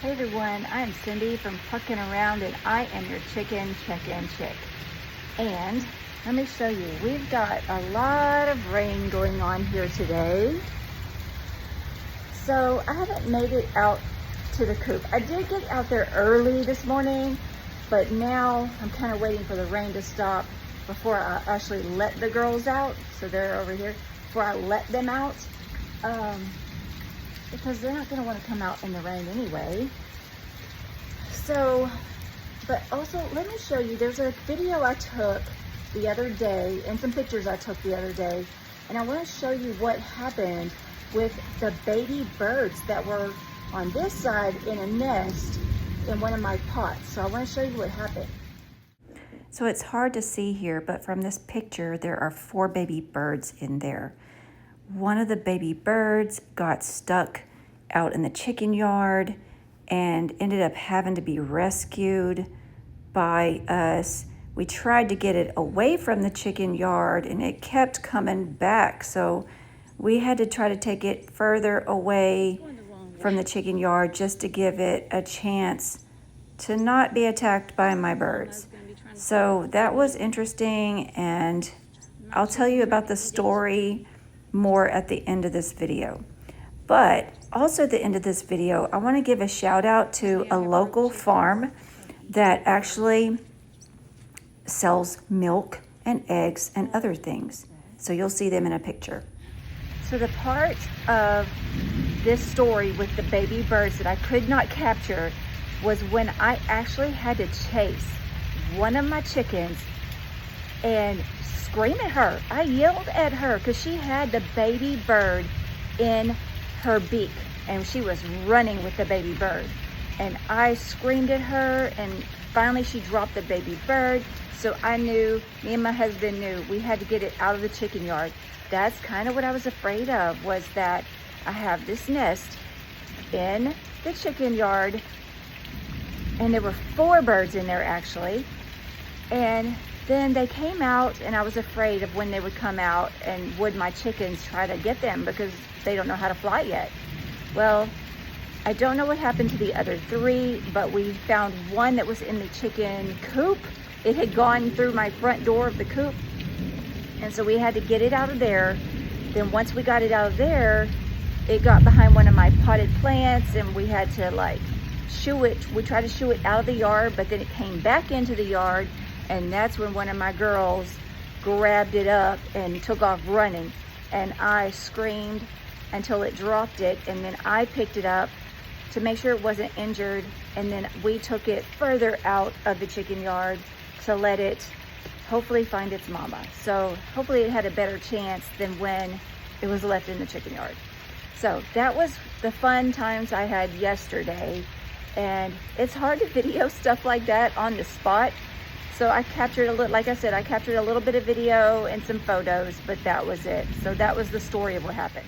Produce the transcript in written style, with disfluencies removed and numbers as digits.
Hey everyone, I'm Cindy from Plucking Around and I am your chicken check-in chick. And let me show you, we've got a lot of rain going on here today. So I haven't made it out to the coop. I did get out there early this morning, but now I'm kind of waiting for the rain to stop before I actually let the girls out. So they're over here, before I let them out. Because they're not going to want to come out in the rain anyway. So, but also let me show you, there's a video I took the other day and some pictures I took the other day, and I want to show you what happened with the baby birds that were on this side in a nest in one of my pots. So I want to show you what happened. So it's hard to see here, but from this picture, there are 4 baby birds in there. One of the baby birds got stuck out in the chicken yard and ended up having to be rescued by us. We tried to get it away from the chicken yard and it kept coming back. So we had to try to take it further away from the chicken yard just to give it a chance to not be attacked by my birds. So that was interesting, and I'll tell you about the story more at the end of this video. But also at the end of this video, I want to give a shout out to a local farm that actually sells milk and eggs and other things. So you'll see them in a picture. So the part of this story with the baby birds that I could not capture was when I actually had to chase one of my chickens and scream at her. I yelled at her because she had the baby bird in her beak and she was running with the baby bird. And I screamed at her and finally she dropped the baby bird. So I knew, me and my husband knew we had to get it out of the chicken yard. That's kind of what I was afraid of, was that I have this nest in the chicken yard and there were 4 birds in there actually. And then they came out and I was afraid of when they would come out and would my chickens try to get them because they don't know how to fly yet. Well, I don't know what happened to the other 3, but we found one that was in the chicken coop. It had gone through my front door of the coop. And so we had to get it out of there. Then once we got it out of there, it got behind one of my potted plants and we had to like shoo it. We tried to shoo it out of the yard, but then it came back into the yard. And that's when one of my girls grabbed it up and took off running. And I screamed until it dropped it. And then I picked it up to make sure it wasn't injured. And then we took it further out of the chicken yard to let it hopefully find its mama. So hopefully it had a better chance than when it was left in the chicken yard. So that was the fun times I had yesterday. And it's hard to video stuff like that on the spot. So I captured a little, like I said, I captured a little bit of video and some photos, but that was it. So that was the story of what happened.